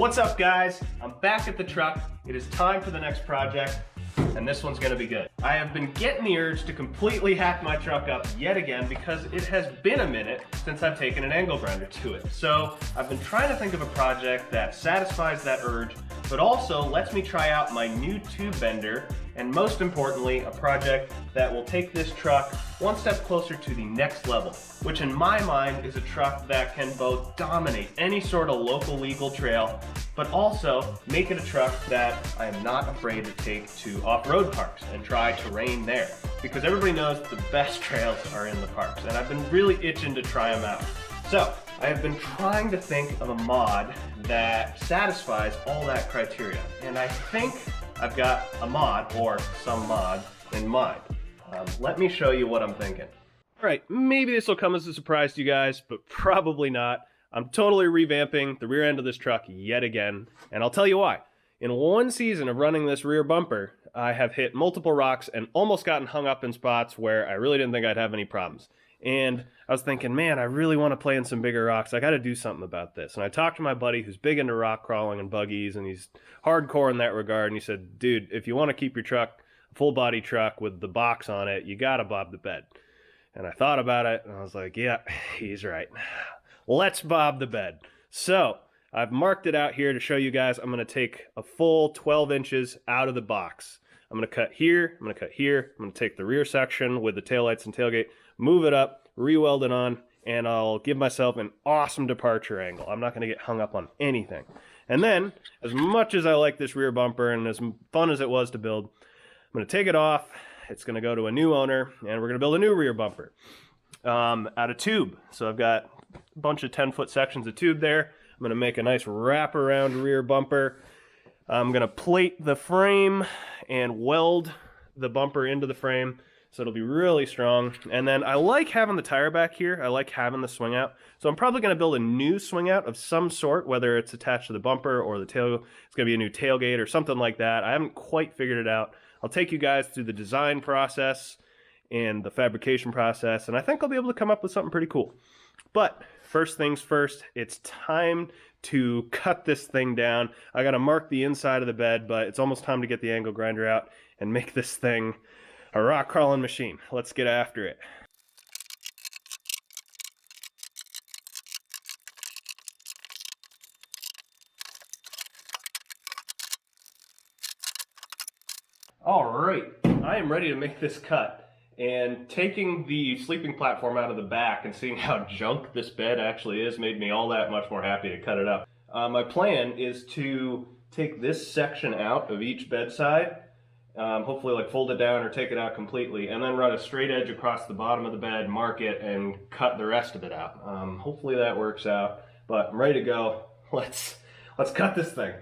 What's up, guys? I'm back at the truck. It is time for the next project, and this one's gonna be good. I have been getting the urge to completely hack my truck up yet again because it has been a minute since I've taken an angle grinder to it. So I've been trying to think of a project that satisfies that urge, but also lets me try out my new tube bender, and most importantly, a project that will take this truck one step closer to the next level, which in my mind is a truck that can both dominate any sort of local legal trail, but also make it a truck that I am not afraid to take to off-road parks and try terrain there. Because everybody knows the best trails are in the parks, and I've been really itching to try them out. So, I have been trying to think of a mod that satisfies all that criteria, and I think I've got a mod, or some mod, in mind. Let me show you what I'm thinking. Alright, maybe this will come as a surprise to you guys, but probably not. I'm totally revamping the rear end of this truck yet again, and I'll tell you why. In one season of running this rear bumper, I have hit multiple rocks and almost gotten hung up in spots where I really didn't think I'd have any problems. And I was thinking, man, I really want to play in some bigger rocks. I got to do something about this. And I talked to my buddy who's big into rock crawling and buggies, and he's hardcore in that regard. And he said, dude, if you want to keep your truck a full body truck with the box on it, you got to bob the bed. And I thought about it, and I was like, yeah, he's right. Let's bob the bed. So I've marked it out here to show you guys. I'm going to take a full 12 inches out of the box. I'm going to cut here, I'm going to cut here, I'm going to take the rear section with the taillights and tailgate, move it up, re-weld it on, and I'll give myself an awesome departure angle. I'm not going to get hung up on anything. And then, as much as I like this rear bumper and as fun as it was to build, I'm going to take it off. It's going to go to a new owner, and we're going to build a new rear bumper out of tube. So I've got a bunch of 10-foot sections of tube there. I'm going to make a nice wraparound rear bumper. I'm going to plate the frame and weld the bumper into the frame so it'll be really strong. And then I like having the tire back here. I like having the swing out. So I'm probably going to build a new swing out of some sort, whether it's attached to the bumper or the tail. It's going to be a new tailgate or something like that. I haven't quite figured it out. I'll take you guys through the design process and the fabrication process, and I think I'll be able to come up with something pretty cool. But first things first, it's time to cut this thing down. I gotta mark the inside of the bed, but it's almost time to get the angle grinder out and make this thing a rock crawling machine. Let's get after it. All right, I am ready to make this cut. And taking the sleeping platform out of the back and seeing how junk this bed actually is made me all that much more happy to cut it up. My plan is to take this section out of each bedside, hopefully like fold it down or take it out completely, and then run a straight edge across the bottom of the bed, mark it, and cut the rest of it out. Hopefully that works out, but I'm ready to go. Let's cut this thing.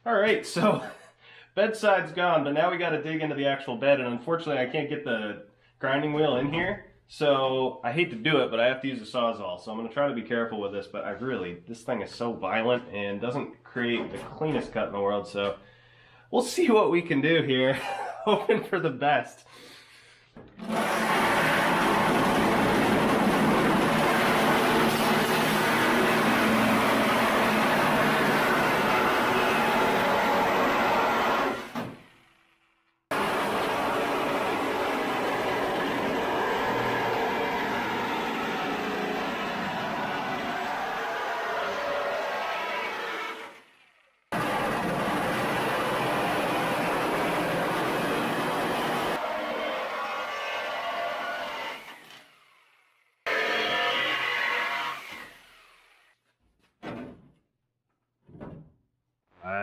Alright, so bedside's gone, but now we gotta dig into the actual bed, and unfortunately I can't get the grinding wheel in here, so I hate to do it, but I have to use a Sawzall, so I'm gonna try to be careful with this, but this thing is so violent and doesn't create the cleanest cut in the world, so we'll see what we can do here, hoping for the best.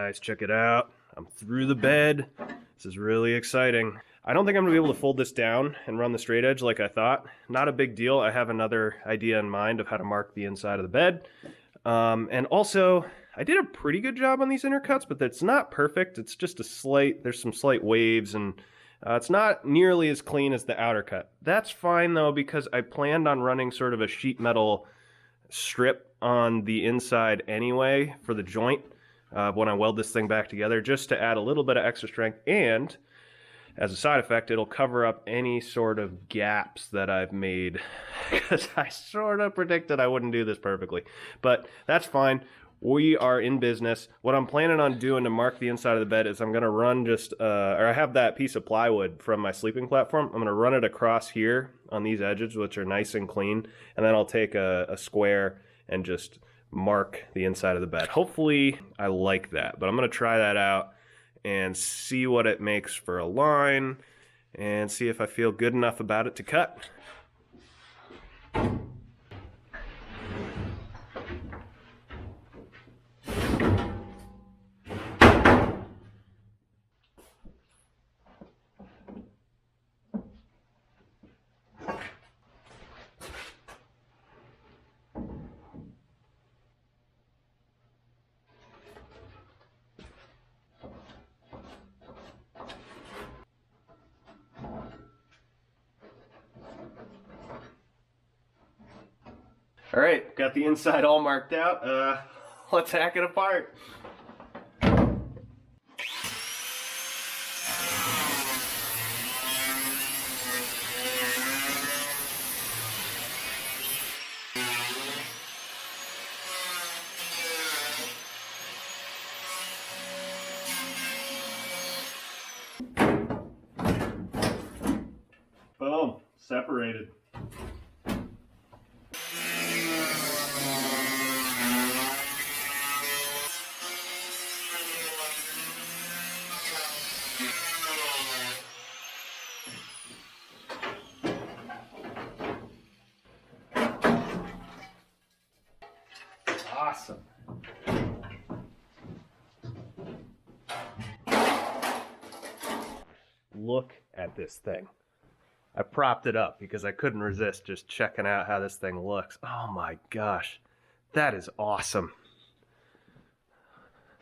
guys, check it out. I'm through the bed. This is really exciting. I don't think I'm gonna be able to fold this down and run the straight edge like I thought. Not a big deal. I have another idea in mind of how to mark the inside of the bed. And also, I did a pretty good job on these inner cuts, but it's not perfect. It's just there's some slight waves, and it's not nearly as clean as the outer cut. That's fine though, because I planned on running sort of a sheet metal strip on the inside anyway for the joint when I weld this thing back together, just to add a little bit of extra strength, and as a side effect, it'll cover up any sort of gaps that I've made, because I sort of predicted I wouldn't do this perfectly. But that's fine. We are in business. What I'm planning on doing to mark the inside of the bed is I'm going to run or I have that piece of plywood from my sleeping platform. I'm going to run it across here on these edges, which are nice and clean. And then I'll take a square and just mark the inside of the bed. Hopefully I like that, but I'm going to try that out and see what it makes for a line and see if I feel good enough about it to cut. All right, got the inside all marked out. Let's hack it apart. Boom, separated. Awesome. Look at this thing. I propped it up because I couldn't resist just checking out how this thing looks. Oh my gosh, that is awesome.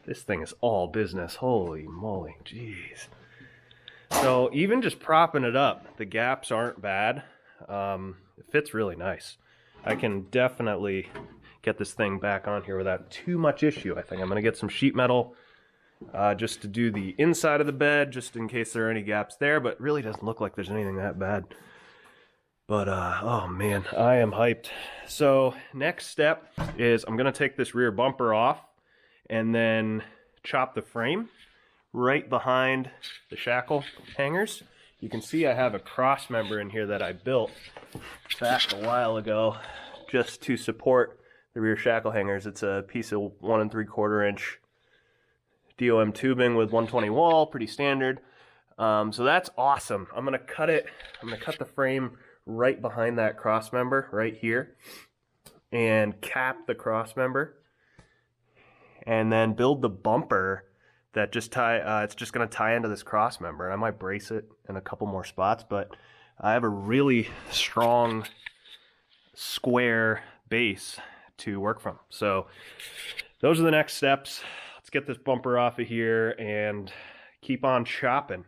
This thing is all business. Holy moly, jeez. So even just propping it up, the gaps aren't bad. It fits really nice. I can definitely get this thing back on here without too much issue. I think I'm gonna get some sheet metal just to do the inside of the bed, just in case there are any gaps there, but really doesn't look like there's anything that bad. But oh man, I am hyped. So next step is I'm gonna take this rear bumper off and then chop the frame right behind the shackle hangers. You can see I have a cross member in here that I built back a while ago just to support the rear shackle hangers. It's a piece of 1 3/4 inch DOM tubing with 120 wall, pretty standard. So that's awesome. I'm gonna cut it. I'm gonna cut the frame right behind that cross member right here and cap the cross member, and then build the bumper that it's just gonna tie into this cross member. And I might brace it in a couple more spots, but I have a really strong square base to work from. So those are the next steps. Let's get this bumper off of here and keep on chopping.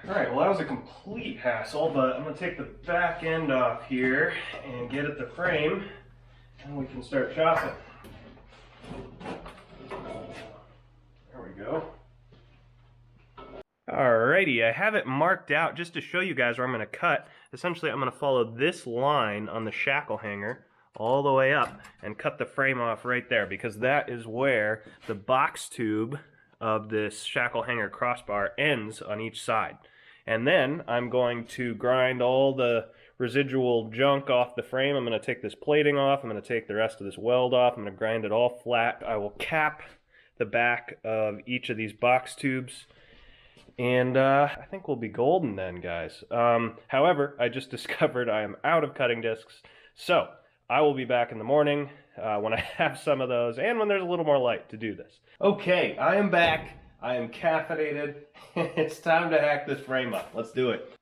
All right, well that was a complete hassle, but I'm gonna take the back end off here and get at the frame, and we can start chopping. we go. Alrighty, I have it marked out just to show you guys where I'm going to cut. Essentially, I'm going to follow this line on the shackle hanger all the way up and cut the frame off right there, because that is where the box tube of this shackle hanger crossbar ends on each side. And then I'm going to grind all the residual junk off the frame. I'm going to take this plating off. I'm going to take the rest of this weld off. I'm going to grind it all flat. I will cap the back of each of these box tubes. And I think we'll be golden then, guys. However, I just discovered I am out of cutting discs. So I will be back in the morning when I have some of those and when there's a little more light to do this. Okay, I am back. I am caffeinated. It's time to hack this frame up. Let's do it.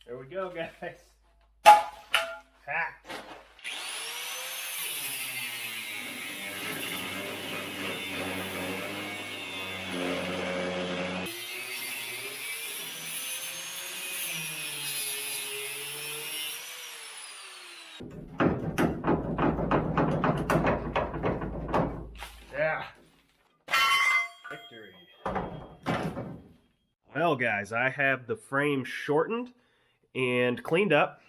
There we go, guys. Hacked. Yeah. Victory. Well, guys, I have the frame shortened and cleaned up,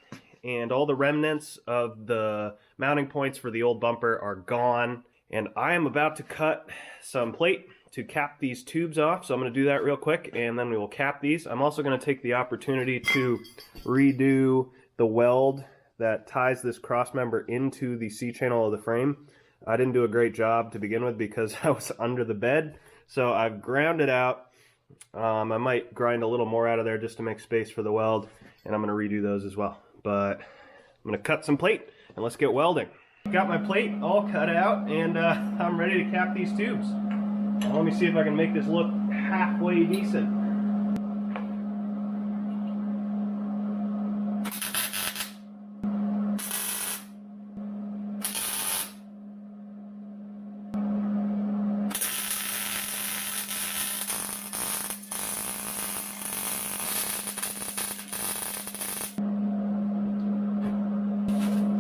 and all the remnants of the mounting points for the old bumper are gone, and I am about to cut some plate to cap these tubes off. So I'm going to do that real quick, and then we will cap these. I'm also going to take the opportunity to redo the weld that ties this cross member into the C-channel of the frame. I didn't do a great job to begin with because I was under the bed, so I've ground it out. I might grind a little more out of there just to make space for the weld, and I'm going to redo those as well. But I'm going to cut some plate, and let's get welding. Got my plate all cut out, and I'm ready to cap these tubes. Now, let me see if I can make this look halfway decent.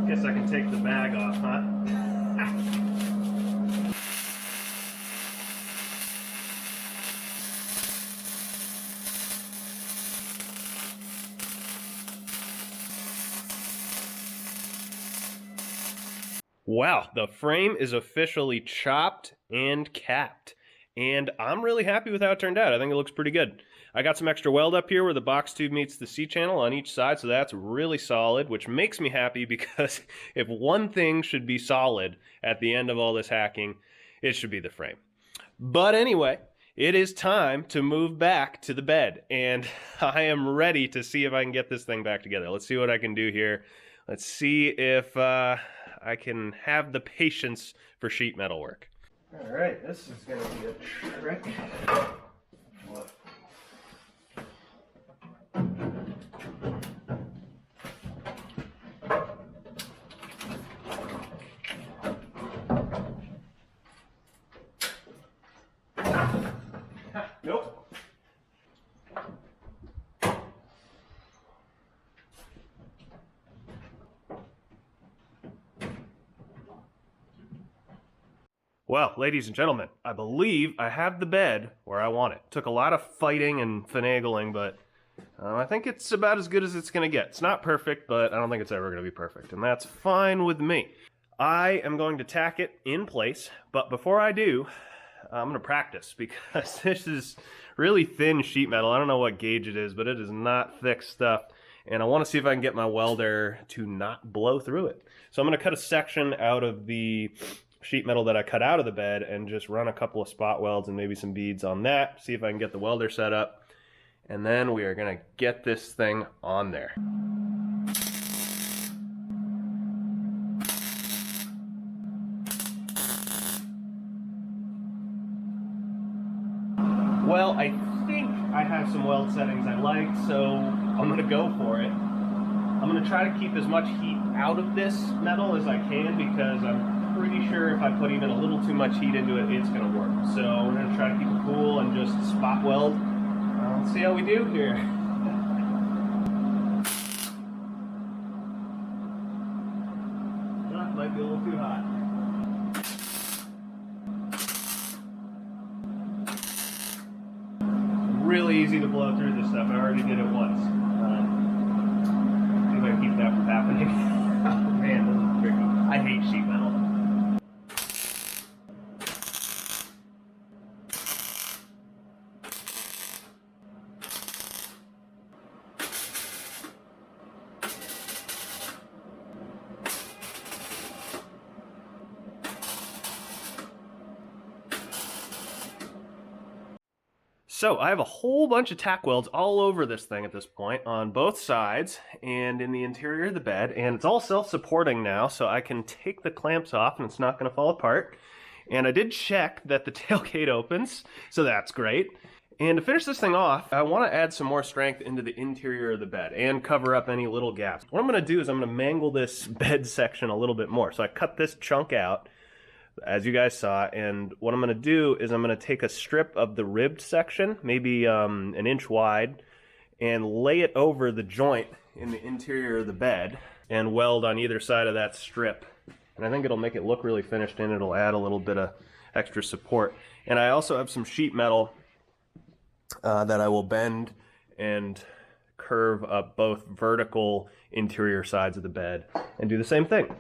Guess I can take the bag off, huh? Wow, the frame is officially chopped and capped, and I'm really happy with how it turned out. I think it looks pretty good. I got some extra weld up here where the box tube meets the C-channel on each side, so that's really solid, which makes me happy because if one thing should be solid at the end of all this hacking, it should be the frame. But anyway, it is time to move back to the bed, and I am ready to see if I can get this thing back together. Let's see what I can do here. Let's see if I can have the patience for sheet metal work. All right, this is going to be a trick. Nope. Well, ladies and gentlemen, I believe I have the bed where I want it. Took a lot of fighting and finagling, but I think it's about as good as it's going to get. It's not perfect, but I don't think it's ever going to be perfect, and that's fine with me. I am going to tack it in place, but before I do, I'm going to practice because this is really thin sheet metal. I don't know what gauge it is, but it is not thick stuff, and I want to see if I can get my welder to not blow through it. So I'm going to cut a section out of the sheet metal that I cut out of the bed and just run a couple of spot welds and maybe some beads on that, see if I can get the welder set up, and then we are going to get this thing on there. Well, I think I have some weld settings I like, so I'm going to go for it. I'm going to try to keep as much heat out of this metal as I can, because I'm pretty sure if I put even a little too much heat into it, it's going to work. So we're going to try to keep it cool and just spot weld. Let's see how we do here. That might be a little too hot. Really easy to blow through this stuff. I already did it once. See if I can keep that from happening. Oh man, this is tricky. I hate sheet metal. So I have a whole bunch of tack welds all over this thing at this point, on both sides and in the interior of the bed, and it's all self-supporting now, so I can take the clamps off and it's not going to fall apart. And I did check that the tailgate opens, so that's great. And to finish this thing off, I want to add some more strength into the interior of the bed and cover up any little gaps. What I'm going to do is I'm going to mangle this bed section a little bit more. So I cut this chunk out, as you guys saw, and what I'm going to do is I'm going to take a strip of the ribbed section, maybe an inch wide, and lay it over the joint in the interior of the bed and weld on either side of that strip. And I think it'll make it look really finished, and it'll add a little bit of extra support. And I also have some sheet metal that I will bend and curve up both vertical interior sides of the bed and do the same thing.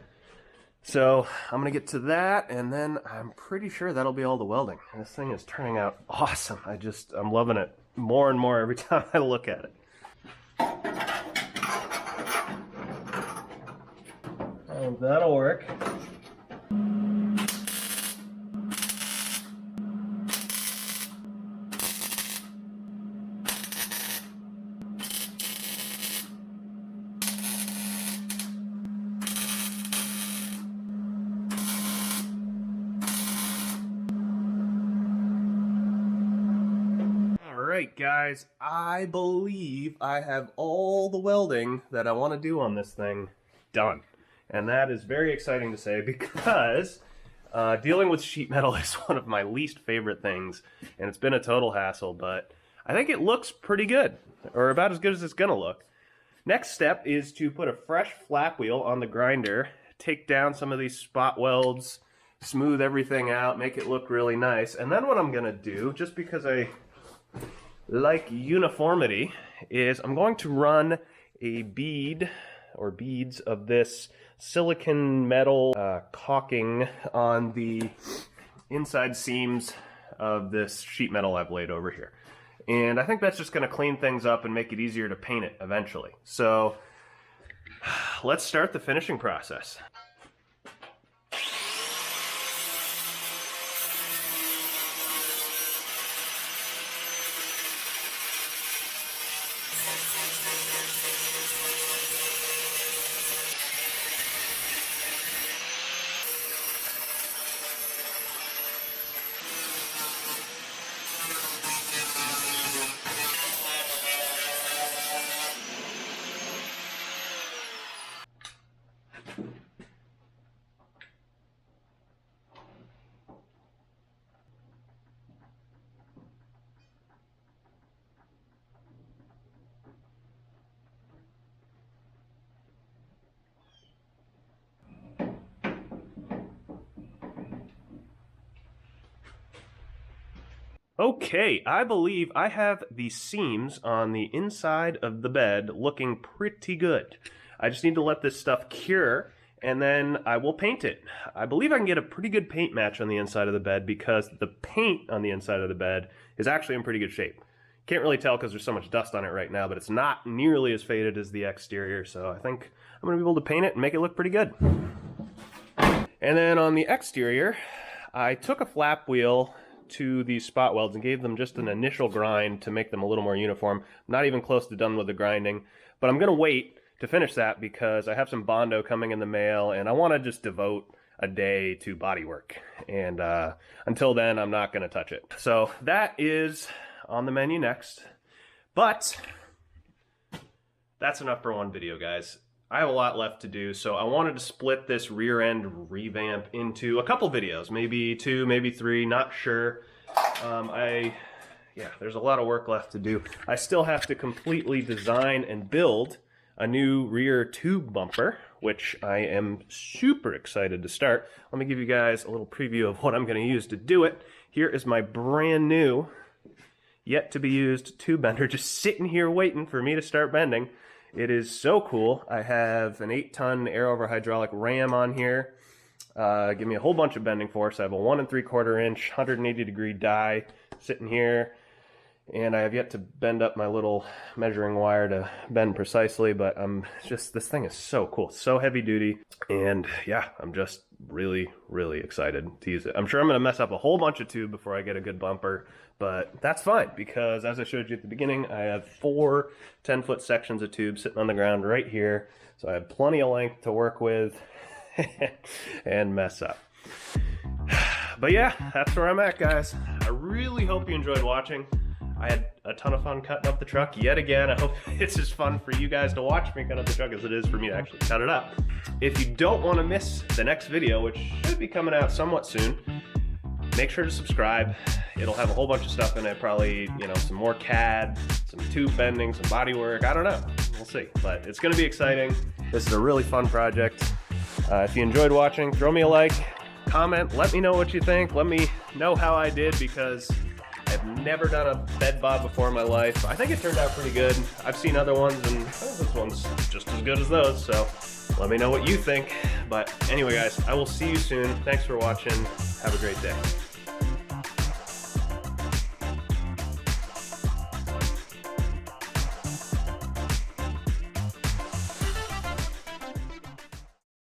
So I'm going to get to that, and then I'm pretty sure that'll be all the welding. This thing is turning out awesome. I'm loving it more and more every time I look at it. Oh, that'll work. Alright guys, I believe I have all the welding that I want to do on this thing done. And that is very exciting to say, because dealing with sheet metal is one of my least favorite things, and it's been a total hassle, but I think it looks pretty good, or about as good as it's going to look. Next step is to put a fresh flap wheel on the grinder, take down some of these spot welds, smooth everything out, make it look really nice. And then what I'm going to do, just because I like uniformity, is I'm going to run a bead or beads of this silicon metal caulking on the inside seams of this sheet metal I've laid over here. And I think that's just going to clean things up and make it easier to paint it eventually. So let's start the finishing process. Okay, I believe I have the seams on the inside of the bed looking pretty good. I just need to let this stuff cure, and then I will paint it. I believe I can get a pretty good paint match on the inside of the bed, because the paint on the inside of the bed is actually in pretty good shape. Can't really tell because there's so much dust on it right now, but it's not nearly as faded as the exterior, so I think I'm going to be able to paint it and make it look pretty good. And then on the exterior, I took a flap wheel to these spot welds and gave them just an initial grind to make them a little more uniform. I'm not even close to done with the grinding, but I'm going to wait to finish that because I have some Bondo coming in the mail, and I want to just devote a day to body work. And until then, I'm not going to touch it. So that is on the menu next. But that's enough for one video, guys. I have a lot left to do, so I wanted to split this rear end revamp into a couple videos, maybe 2, maybe 3, not sure. Yeah, there's a lot of work left to do. I still have to completely design and build a new rear tube bumper, which I am super excited to start. Let me give you guys a little preview of what I'm going to use to do it. Here is my brand new, yet to be used tube bender, just sitting here waiting for me to start bending. It is so cool. I have an 8-ton air over hydraulic ram on here. Give me a whole bunch of bending force. I have a 1 3/4 inch, 180 degree die sitting here. And I have yet to bend up my little measuring wire to bend precisely, but this thing is so cool, so heavy duty. And yeah, I'm just really, really excited to use it. I'm sure I'm gonna mess up a whole bunch of tube before I get a good bumper, but that's fine because as I showed you at the beginning, I have 4 10-foot sections of tube sitting on the ground right here. So I have plenty of length to work with and mess up. But yeah, that's where I'm at, guys. I really hope you enjoyed watching. I had a ton of fun cutting up the truck yet again. I hope it's as fun for you guys to watch me cut up the truck as it is for me to actually cut it up. If you don't want to miss the next video, which should be coming out somewhat soon, make sure to subscribe. It'll have a whole bunch of stuff in it, probably, you know, some more CAD, some tube bending, some body work. I don't know. We'll see. But it's going to be exciting. This is a really fun project. If you enjoyed watching, throw me a like, comment, let me know what you think. Let me know how I did because I've never done a bed bob before in my life. I think it turned out pretty good. I've seen other ones and this one's just as good as those, so let me know what you think. But anyway, guys, I will see you soon. Thanks for watching. Have a great day.